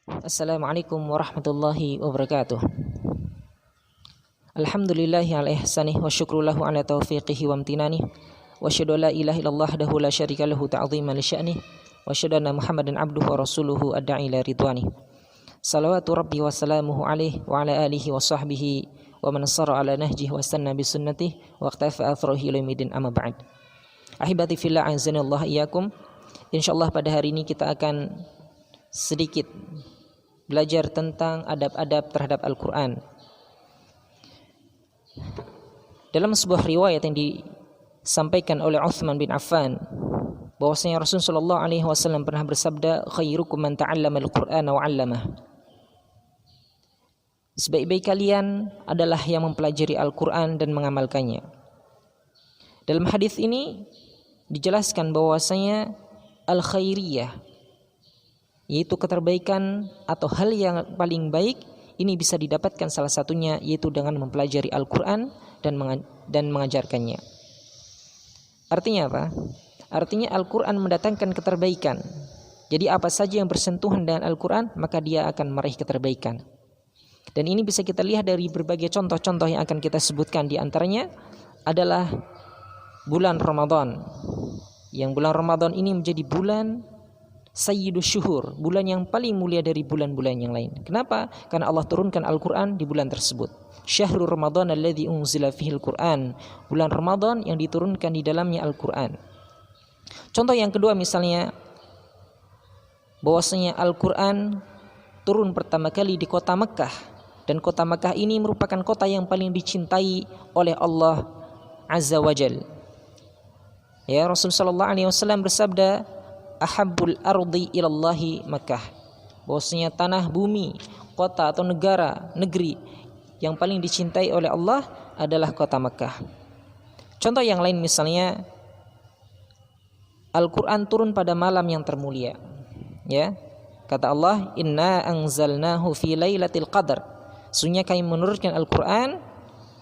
Assalamualaikum warahmatullahi wabarakatuh. Alhamdulillahi ala ihsanih wa syukru lahu ala taufiqihi wa amtinanih. Wa asyhadu an la ilaha illallah wahdahu la syarika lahu ta'ziman li sya'nih. Wa asyhadu anna Muhammadan abduhu wa rasuluhu ad-da'i ila ridwanih. Salawatu rabbi wa salamuhu alaihi wa ala alihi wa sahbihi wa man sara ala nahjihi wa istanna bi sunnatihi wa iqtafa athrahu ila yaumil amma ba'd. Ahibati fillah azanillahu iyyakum. Insyaallah pada hari ini kita akan sedikit belajar tentang adab-adab terhadap Al-Quran. Dalam sebuah riwayat yang disampaikan oleh Uthman bin Affan, bahwasanya Rasulullah SAW pernah bersabda, khairukum man ta'allama al-Qur'ana wa 'allamah. Sebaik-baik kalian adalah yang mempelajari Al-Quran dan mengamalkannya. Dalam hadis ini dijelaskan bahwasanya al-khairiyah, yaitu keterbaikan atau hal yang paling baik, ini bisa didapatkan salah satunya yaitu dengan mempelajari Al-Quran dan mengajarkannya. Artinya apa? Artinya Al-Quran mendatangkan keterbaikan. Jadi apa saja yang bersentuhan dengan Al-Quran, maka dia akan meraih keterbaikan. Dan ini bisa kita lihat dari berbagai contoh-contoh yang akan kita sebutkan. Di antaranya adalah bulan Ramadan. Yang bulan Ramadan ini menjadi bulan Sayyidus Syuhur, bulan yang paling mulia dari bulan-bulan yang lain. Kenapa? Karena Allah turunkan Al-Quran di bulan tersebut. Syahrul Ramadan alladzi unzila fihil Quran, bulan Ramadan yang diturunkan di dalamnya Al-Quran. Contoh yang kedua misalnya, bahwasanya Al-Quran turun pertama kali di kota Mekah, dan kota Mekah ini merupakan kota yang paling dicintai oleh Allah Azza wa Jal. Ya, Rasulullah SAW bersabda, ahabbul ardi ilallahi Makkah, bahwasanya tanah bumi, kota atau negeri yang paling dicintai oleh Allah adalah kota Makkah. Contoh yang lain misalnya, Al-Quran turun pada malam yang termulia. Ya, kata Allah, inna anzalnahu fi lailatul qadar, sungguhnya kami menurunkan Al-Quran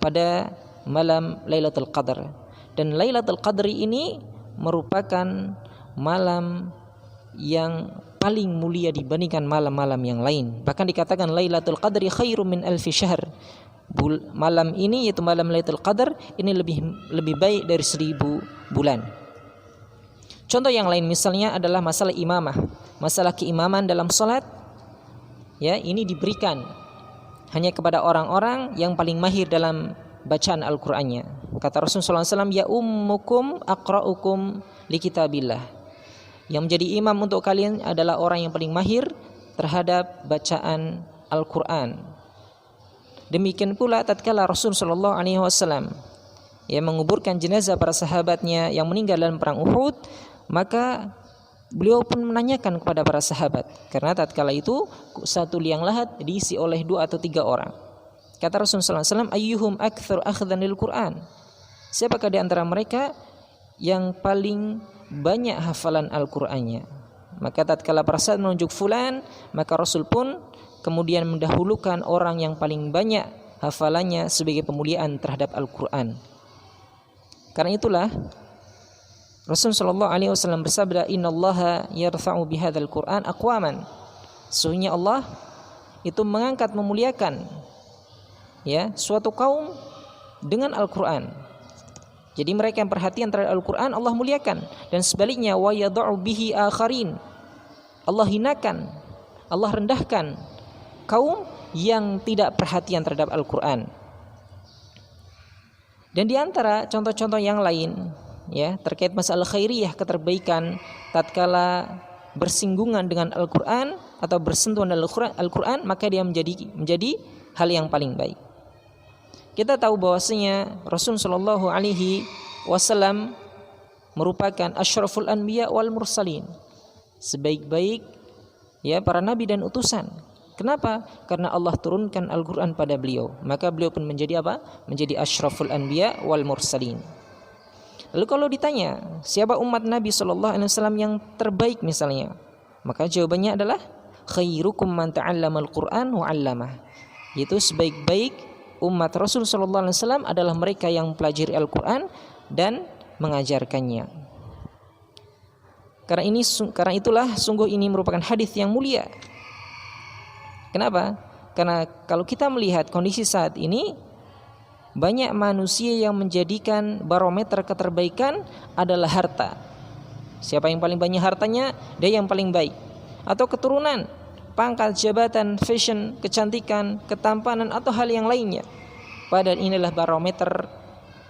pada malam Lailatul Qadar. Dan Lailatul Qadri ini merupakan malam yang paling mulia dibandingkan malam-malam yang lain. Bahkan dikatakan Lailatul Qadri khairum min alfi syahr. Malam ini, yaitu malam Lailatul Qadar, ini lebih baik dari 1000 bulan. Contoh yang lain misalnya adalah masalah imamah, masalah keimaman dalam salat. Ya, ini diberikan hanya kepada orang-orang yang paling mahir dalam bacaan Al-Qur'annya. Kata Rasulullah SAW, ya ummukum aqra'ukum li kitabillah. Yang menjadi imam untuk kalian adalah orang yang paling mahir terhadap bacaan Al-Quran. Demikian pula tatkala Rasulullah SAW menguburkan jenazah para sahabatnya yang meninggal dalam perang Uhud, maka beliau pun menanyakan kepada para sahabat, karena tatkala itu satu liang lahat diisi oleh 2 atau 3 orang. Kata Rasulullah SAW, ayyuhum aktsar akhdhan lil Quran, siapakah di antara mereka yang paling banyak hafalan Al-Qur'annya? Maka tatkala para sahabat menunjuk fulan, maka Rasul pun kemudian mendahulukan orang yang paling banyak hafalannya sebagai pemuliaan terhadap Al-Qur'an. Karena itulah Rasulullah SAW bersabda, innallaha yarfa'u bihadzal Qur'an aqwaman, sesungguhnya Allah itu mengangkat, memuliakan suatu kaum dengan Al-Qur'an. Jadi mereka yang perhatian terhadap Al-Quran, Allah muliakan. Dan sebaliknya, wa yad'u bihi akharin, Allah hinakan, Allah rendahkan kaum yang tidak perhatian terhadap Al-Quran. Dan di antara contoh-contoh yang lain terkait masalah khairiyah, keterbaikan tatkala bersinggungan dengan Al-Quran atau bersentuhan dengan Al-Quran, maka dia menjadi hal yang paling baik. Kita tahu bahwasanya Rasulullah SAW merupakan asyraful anbiya wal mursalin, sebaik-baik para nabi dan utusan. Kenapa? Karena Allah turunkan Al-Quran pada beliau, maka beliau pun menjadi apa? Menjadi asyraful anbiya wal mursalin. Lalu kalau ditanya siapa umat Nabi SAW yang terbaik misalnya, maka jawabannya adalah khairukum man ta'allama al-Quran wa 'allamah, yaitu sebaik-baik umat Rasul sallallahu alaihi wasallam adalah mereka yang mempelajari Al-Quran dan mengajarkannya. Karena itulah sungguh ini merupakan hadis yang mulia. Kenapa? Karena kalau kita melihat kondisi saat ini, banyak manusia yang menjadikan barometer keterbaikan adalah harta. Siapa yang paling banyak hartanya, dia yang paling baik. Atau keturunan, pangkat, jabatan, fashion, kecantikan, ketampanan, atau hal yang lainnya. Padahal inilah barometer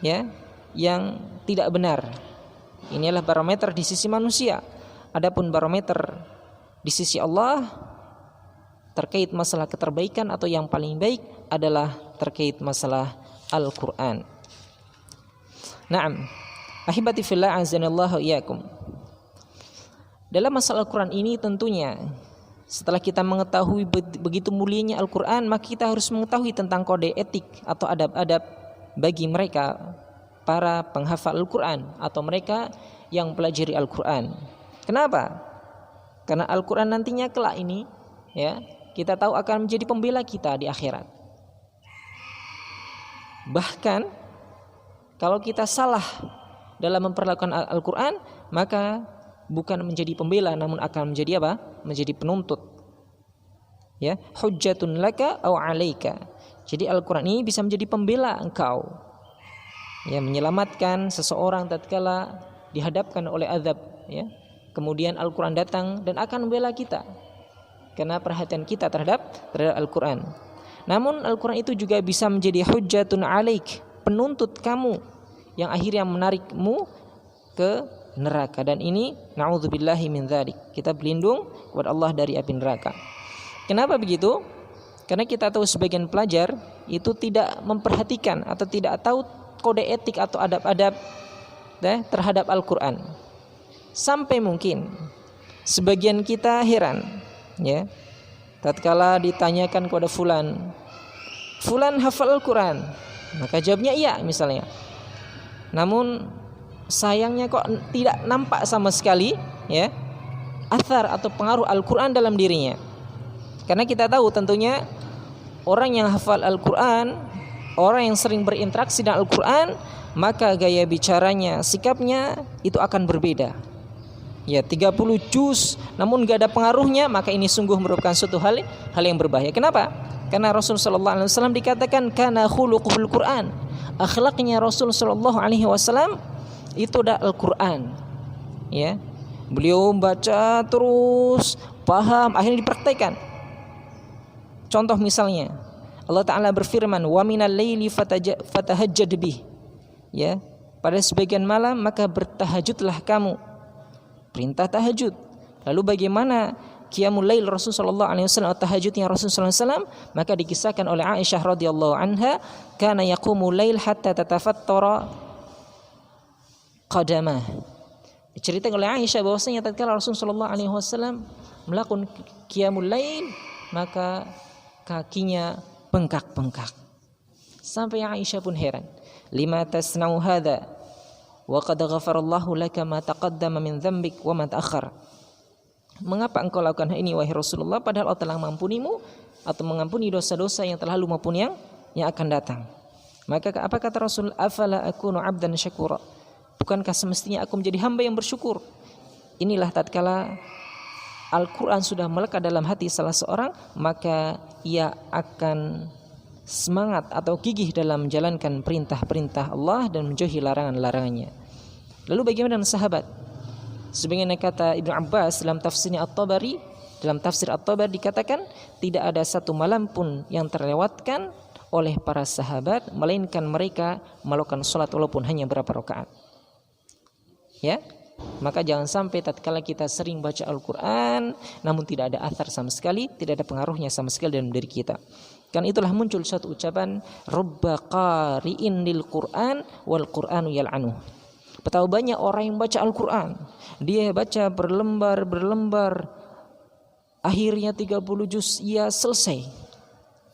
ya yang tidak benar. Inilah barometer di sisi manusia. Adapun barometer di sisi Allah terkait masalah keterbaikan atau yang paling baik adalah terkait masalah Al-Quran. Naam, ahibati fillah azanallahu iyyakum. Dalam masalah Al-Quran ini tentunya setelah kita mengetahui begitu mulianya Al-Quran, maka kita harus mengetahui tentang kode etik atau adab-adab bagi mereka para penghafal Al-Quran atau mereka yang pelajari Al-Quran. Kenapa? Karena Al-Quran nantinya kelak ini ya, kita tahu akan menjadi pembela kita di akhirat. Bahkan kalau kita salah dalam memperlakukan Al-Quran, maka bukan menjadi pembela namun akan menjadi apa? Menjadi penuntut. Ya, hujjatun laka aw 'alaika. Jadi Al-Quran ini bisa menjadi pembela engkau. Ya, menyelamatkan seseorang tatkala dihadapkan oleh azab, ya. Kemudian Al-Quran datang dan akan membela kita karena perhatian kita terhadap Al-Quran. Namun Al-Quran itu juga bisa menjadi hujjatun 'alaik, penuntut kamu yang akhirnya menarikmu ke neraka. Dan ini na'udzubillahi min dzalik. Kita berlindung kepada Allah dari api neraka. Kenapa begitu? Karena kita tahu sebagian pelajar itu tidak memperhatikan atau tidak tahu kode etik atau adab-adab terhadap Al-Quran. Sampai mungkin sebagian kita heran, ya, tatkala ditanyakan kepada fulan hafal Al-Quran, maka jawabnya iya misalnya. Namun sayangnya kok tidak nampak sama sekali ya athar atau pengaruh Al-Quran dalam dirinya. Karena kita tahu tentunya orang yang hafal Al-Quran, orang yang sering berinteraksi dengan Al-Quran, maka gaya bicaranya, sikapnya itu akan berbeda. Ya, 30 juz namun gak ada pengaruhnya, maka ini sungguh merupakan suatu hal yang berbahaya. Kenapa? Karena Rasul sallallahu alaihi wasallam dikatakan kana khuluquhul Quran. Akhlaknya Rasul sallallahu alaihi wasallam itu adalah Al-Quran. Ya. Beliau baca terus, paham, akhirnya dipraktikkan. Contoh misalnya, Allah Ta'ala berfirman, wa minal laili fatahajjad bih. Ya, pada sebagian malam maka bertahajudlah kamu. Perintah tahajud. Lalu bagaimana qiyamul lail Rasulullah SAW atau tahajudnya Rasulullah SAW? Maka dikisahkan oleh Aisyah radhiyallahu anha, kana yaqumul lail hatta tatafattara qadamah. Diceritakan oleh Aisyah bahwasanya tatkala Rasulullah SAW melakukan qiyamul lail, maka kakinya bengkak-bengkak. Sampai Aisyah pun heran, lima tasna'u hadza wa qad ghafarallahu laka ma taqaddama min dzambik wa ma ta'akhkhar. Mengapa engkau lakukan ini wahai Rasulullah, padahal Allah telah mengampunimu atau mengampuni dosa-dosa yang telah lalu maupun yang akan datang. Maka apa kata Rasul, afala akunu 'abdan syakura? Bukankah semestinya aku menjadi hamba yang bersyukur? Inilah tatkala Al-Quran sudah melekat dalam hati salah seorang, maka ia akan semangat atau gigih dalam menjalankan perintah-perintah Allah dan menjauhi larangan-larangannya. Lalu bagaimana dengan sahabat? Sebagaimana kata Ibnu Abbas dalam tafsirnya At-Tabari, dalam tafsir At-Tabari dikatakan tidak ada satu malam pun yang terlewatkan oleh para sahabat melainkan mereka melakukan salat walaupun hanya berapa rakaat. Ya, maka jangan sampai tatkala kita sering baca Al-Quran namun tidak ada athar sama sekali, tidak ada pengaruhnya sama sekali dalam diri kita. Kan itulah muncul suatu ucapan rubba qari'in lil Qur'an wal Qur'anu yal'anuh. Betapa banyak orang yang baca Al-Quran, dia baca berlembar, akhirnya 30 juz ia selesai.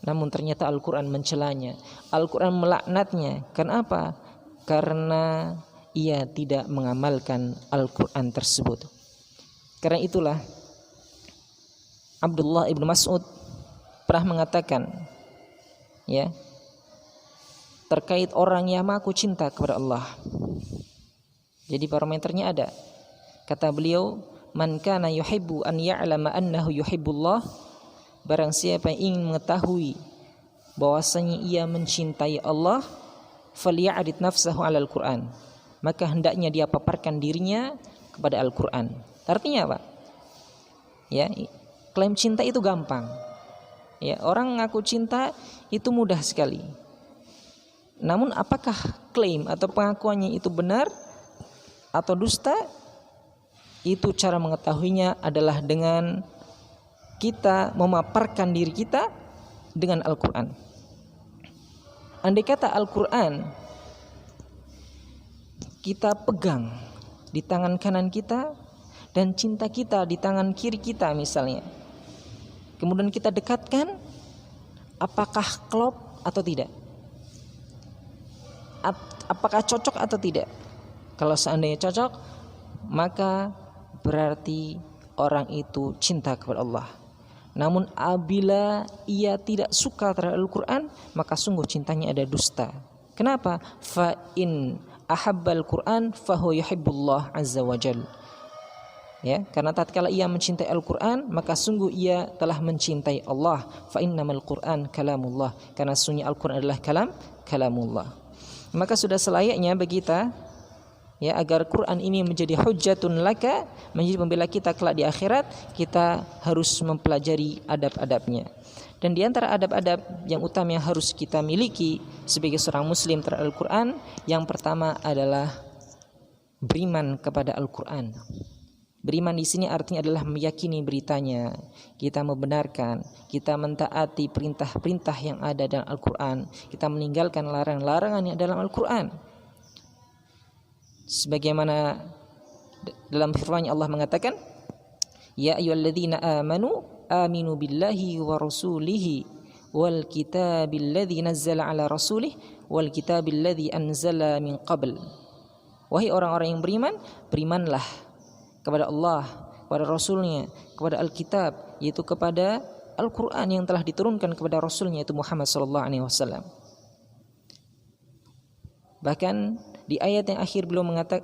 Namun ternyata Al-Quran mencelanya, Al-Quran melaknatnya. Kenapa? Karena ia tidak mengamalkan Al-Quran tersebut. Karena itulah Abdullah ibn Mas'ud pernah mengatakan, ya, terkait orang yang mengaku cinta kepada Allah. Jadi parameternya ada. Kata beliau, man kana yuhibbu an ya'lama annahu yuhibbullah, barang siapa yang ingin mengetahui bahwasanya ia mencintai Allah, falya'rid nafsahu 'alal Qur'an, maka hendaknya dia paparkan dirinya kepada Al-Qur'an. Artinya apa? Ya, klaim cinta itu gampang. Ya, orang ngaku cinta itu mudah sekali. Namun apakah klaim atau pengakuannya itu benar atau dusta? Itu cara mengetahuinya adalah dengan kita memaparkan diri kita dengan Al-Quran. Andai kata Al-Quran kita pegang di tangan kanan kita dan cinta kita di tangan kiri kita misalnya, kemudian kita dekatkan, apakah klop atau tidak? Apakah cocok atau tidak? Kalau seandainya cocok, maka berarti orang itu cinta kepada Allah. Namun apabila ia tidak suka terhadap Al-Quran, maka sungguh cintanya ada dusta. Kenapa? Fa in ahabbal Quran fahu yuhibbullah azza wa jal. Ya, karena tatkala ia mencintai Al-Quran, maka sungguh ia telah mencintai Allah. Fa innamal Quran kalamullah, karena sungguh Al-Quran adalah kalamullah. Maka sudah selayaknya bagi kita, ya, agar Quran ini menjadi hujjatun laka, menjadi pembela kita kelak di akhirat, kita harus mempelajari adab-adabnya. Dan di antara adab-adab yang utama yang harus kita miliki sebagai seorang muslim terhadap Al-Quran, yang pertama adalah beriman kepada Al-Quran. Beriman di sini artinya adalah meyakini beritanya, kita membenarkan, kita mentaati perintah-perintah yang ada dalam Al-Quran, kita meninggalkan larangan-larangan yang ada dalam Al-Quran. Sebagaimana dalam firman Allah mengatakan, ya ayyuhalladzina amanu aminu billahi wa rasulihi wal kitabil ladzi nazzala ala rasulih wal kitabil ladzi anzala min qabl. Wahai orang-orang yang beriman, berimanlah kepada Allah, kepada Rasulnya, kepada Alkitab, yaitu kepada Al-Quran yang telah diturunkan kepada Rasulnya, yaitu Muhammad SAW. Bahkan di ayat yang akhir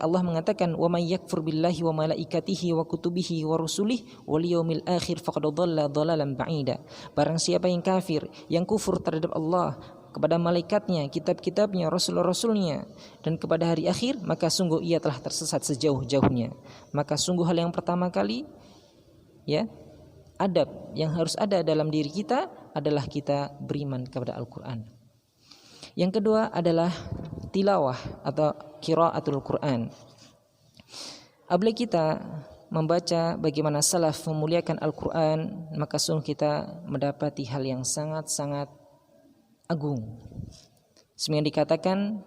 Allah mengatakan, wa may yakfur billahi wa malaikatihi wa kutubihi wa rusulihi wal yaumil akhir faqad dhalla dhalalan ba'ida. Barang siapa yang kafir, yang kufur terhadap Allah, kepada malaikatnya, kitab-kitabnya, rasul-rasulnya, dan kepada hari akhir, maka sungguh ia telah tersesat sejauh-jauhnya. Maka sungguh hal yang pertama kali, ya, adab yang harus ada dalam diri kita adalah kita beriman kepada Al-Quran. Yang kedua adalah tilawah atau qiraatul Quran. Apabila kita membaca bagaimana salaf memuliakan Al-Quran, maka sungguh kita mendapati hal yang sangat-sangat agung. Sebenarnya dikatakan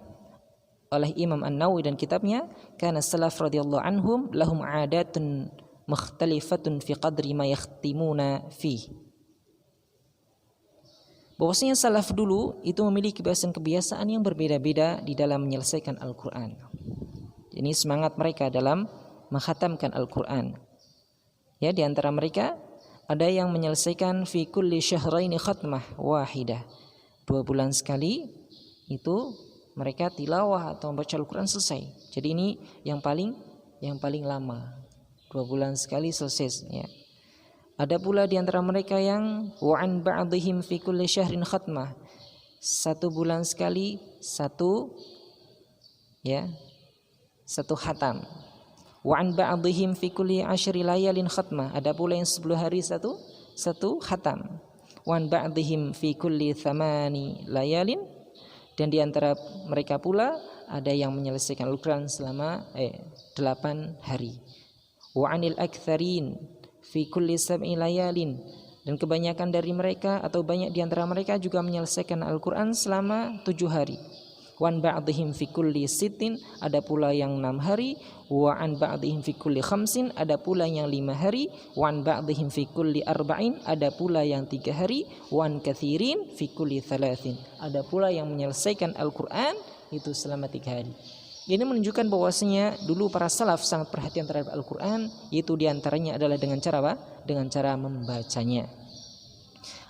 oleh Imam An-Nawawi dan kitabnya, kana salaf radhiyallahu anhum lahum 'adatun mukhtalifatun fi qadri ma yakhtimuna fi. Bahwasanya salaf dulu itu memiliki kebiasaan-kebiasaan yang berbeda-beda di dalam menyelesaikan Al-Qur'an. Ini semangat mereka dalam mengkhatamkan Al-Qur'an. Ya, di antara mereka ada yang menyelesaikan fi kulli syahraini khatmah wahidah. 2 bulan sekali itu mereka tilawah atau membaca Al-Quran selesai. Jadi ini yang paling lama, 2 bulan sekali selesai, ya. Ada pula di antara mereka yang wa an ba'dihim fi kulli syahrin khatmah, 1 bulan sekali satu khatam. Wa an ba'dihim fi kulli 10 layalin khatmah, ada pula yang 10 hari satu khatam. Wan ba'dihim fi kulli 8 layalin, dan di antara mereka pula ada yang menyelesaikan Al-Quran selama 8 hari. Wa anil aktsarin fi kulli 7 layalin, dan kebanyakan dari mereka atau banyak di antara mereka juga menyelesaikan Al-Quran selama 7 hari. Wan ba'dihim fi kulli 6, ada pula yang 6 hari. Wa an ba'dihim fi kulli 5, ada pula yang 5 hari. Wa an ba'dihim fi kulli 4, ada pula yang 3 hari. Wa an katsirin fi kulli 3, ada pula yang menyelesaikan Al-Quran itu selama 3 hari. Ini menunjukkan bahwasanya dulu para salaf sangat perhatian terhadap Al-Quran, yaitu diantaranya adalah dengan cara apa? Dengan cara membacanya.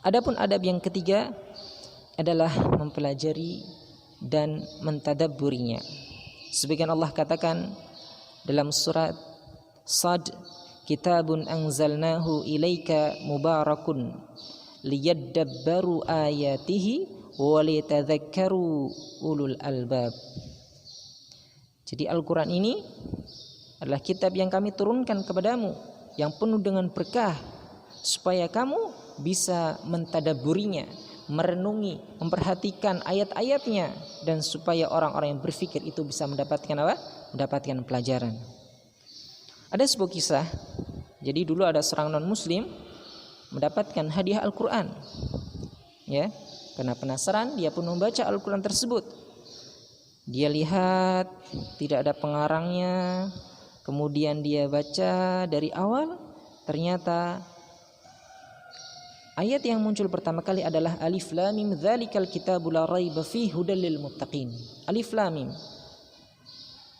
Adapun adab yang ketiga adalah mempelajari dan mentadabburinya. Sebagian Allah katakan dalam surat Sad, kitabun anzalnahu ilaika mubarakun liyadabbaru ayatihi wa litadhakkaru ulul albab. Jadi Al-Quran ini adalah kitab yang kami turunkan kepadamu yang penuh dengan berkah supaya kamu bisa mentadaburinya, merenungi, memperhatikan ayat-ayatnya, dan supaya orang-orang yang berfikir itu bisa mendapatkan apa? Mendapatkan pelajaran. Ada sebuah kisah. Jadi dulu ada seorang non-muslim mendapatkan hadiah Al-Quran. Ya, karena penasaran dia pun membaca Al-Quran tersebut. Dia lihat tidak ada pengarangnya, kemudian dia baca dari awal, ternyata ayat yang muncul pertama kali adalah Alif Lam Mim dzalikal kitabul la raiba fihi hudal lil muttaqin. Alif Lam Mim,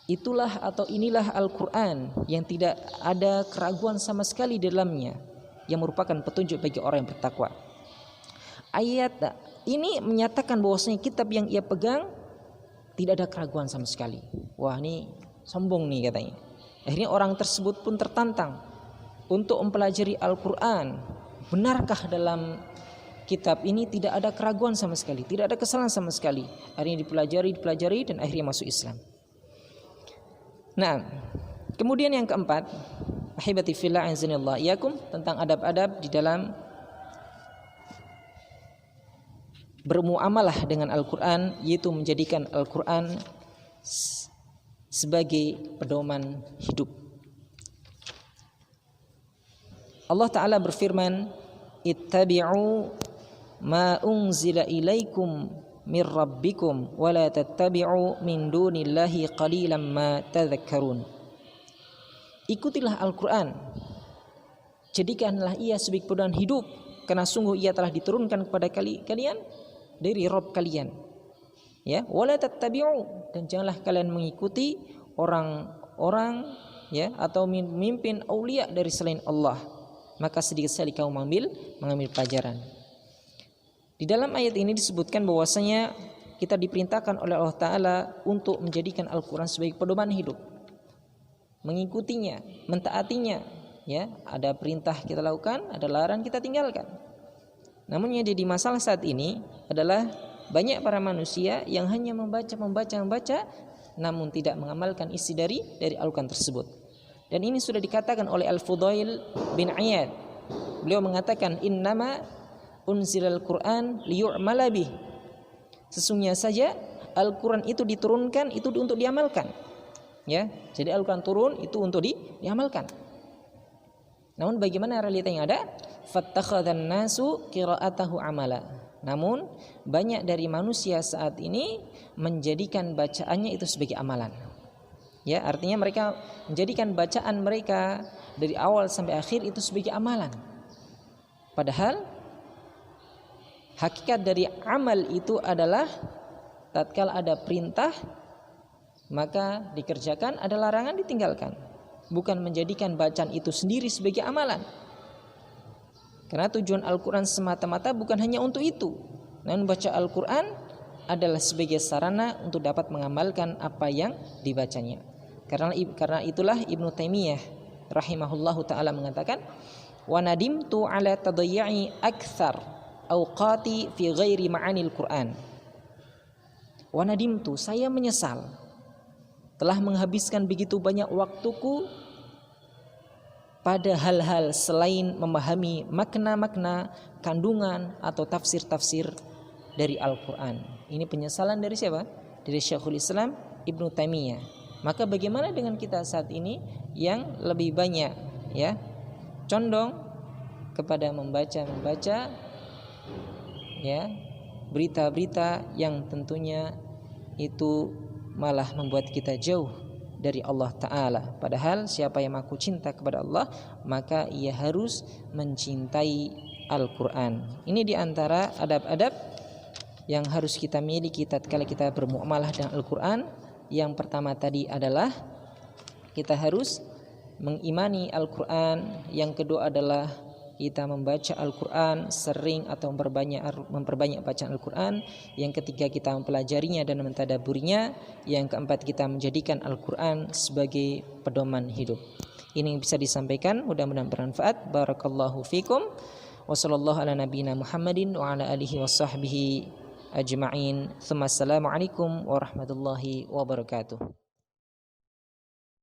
itulah atau inilah Al-Quran yang tidak ada keraguan sama sekali di dalamnya, yang merupakan petunjuk bagi orang yang bertakwa. Ayat ini menyatakan bahwasanya kitab yang ia pegang tidak ada keraguan sama sekali. Wah, ini sombong nih katanya. Akhirnya orang tersebut pun tertantang untuk mempelajari Al-Quran. Benarkah dalam kitab ini tidak ada keraguan sama sekali, tidak ada kesalahan sama sekali? Akhirnya dipelajari dan akhirnya masuk Islam. Nah, kemudian yang keempat, ahibati fillah azanillah iyakum, tentang adab-adab di dalam bermuamalah dengan Al-Quran, yaitu menjadikan Al-Quran sebagai pedoman hidup. Allah Ta'ala berfirman, ittabi'u ma unzila ilaikum min rabbikum wa la tattabi'u min dunillahi qalilan ma tadhakkarun. Ikutilah Al-Quran, jadikanlah ia sebagai pedoman hidup, karena sungguh ia telah diturunkan kepada kalian dari Rabb kalian. Ya, wala tattabi'u, dan janganlah kalian mengikuti orang-orang ya atau memimpin aulia dari selain Allah, maka sedikit sekali kamu mengambil pelajaran. Di dalam ayat ini disebutkan bahwasanya kita diperintahkan oleh Allah Ta'ala untuk menjadikan Al-Quran sebagai pedoman hidup, mengikutinya, mentaatinya. Ya, ada perintah kita lakukan, ada larangan kita tinggalkan. Namun yang jadi masalah saat ini adalah banyak para manusia yang hanya membaca, namun tidak mengamalkan isi dari Al-Quran tersebut. Dan ini sudah dikatakan oleh Al-Fudail bin Iyad. Beliau mengatakan, innama unzilal Quran liyu'mala bih. Sesungguhnya saja Al-Quran itu diturunkan itu untuk diamalkan. Ya, jadi Al-Quran turun itu untuk diamalkan. Namun bagaimana realita yang ada? Fattakhadhan nasu qira'atahu amala. Namun banyak dari manusia saat ini menjadikan bacaannya itu sebagai amalan. Ya, artinya mereka menjadikan bacaan mereka dari awal sampai akhir itu sebagai amalan. Padahal hakikat dari amal itu adalah tatkala ada perintah maka dikerjakan, ada larangan ditinggalkan. Bukan menjadikan bacaan itu sendiri sebagai amalan. Karena tujuan Al-Quran semata-mata bukan hanya untuk itu. Namun baca Al-Quran adalah sebagai sarana untuk dapat mengamalkan apa yang dibacanya. Karena itulah Ibnu Taimiyah rahimahullahu ta'ala mengatakan, wa nadimtu ala tadayya'i akthar awqati fi ghairi ma'anil Quran. Wa nadimtu, saya menyesal telah menghabiskan begitu banyak waktuku pada hal-hal selain memahami makna-makna, kandungan atau tafsir-tafsir dari Al-Quran. Ini penyesalan dari siapa? Dari Syekhul Islam Ibnu Taimiyah. Maka bagaimana dengan kita saat ini yang lebih banyak ya condong kepada membaca ya berita-berita yang tentunya itu malah membuat kita jauh dari Allah Ta'ala. Padahal siapa yang mengaku cinta kepada Allah, maka ia harus mencintai Al-Quran. Ini diantara adab-adab yang harus kita miliki tatkala kita bermuamalah dengan Al-Quran. Yang pertama tadi adalah kita harus mengimani Al-Quran. Yang kedua adalah kita membaca Al-Quran sering atau memperbanyak bacaan Al-Quran. Yang ketiga kita mempelajarinya dan mentadaburinya. Yang keempat kita menjadikan Al-Quran sebagai pedoman hidup. Ini yang bisa disampaikan, mudah-mudahan bermanfaat. Barakallahu fikum. Wa sallallahu ala nabiyyina Muhammadin wa ala alihi washabbihi ajma'in. Assalamualaikum warahmatullahi wabarakatuh.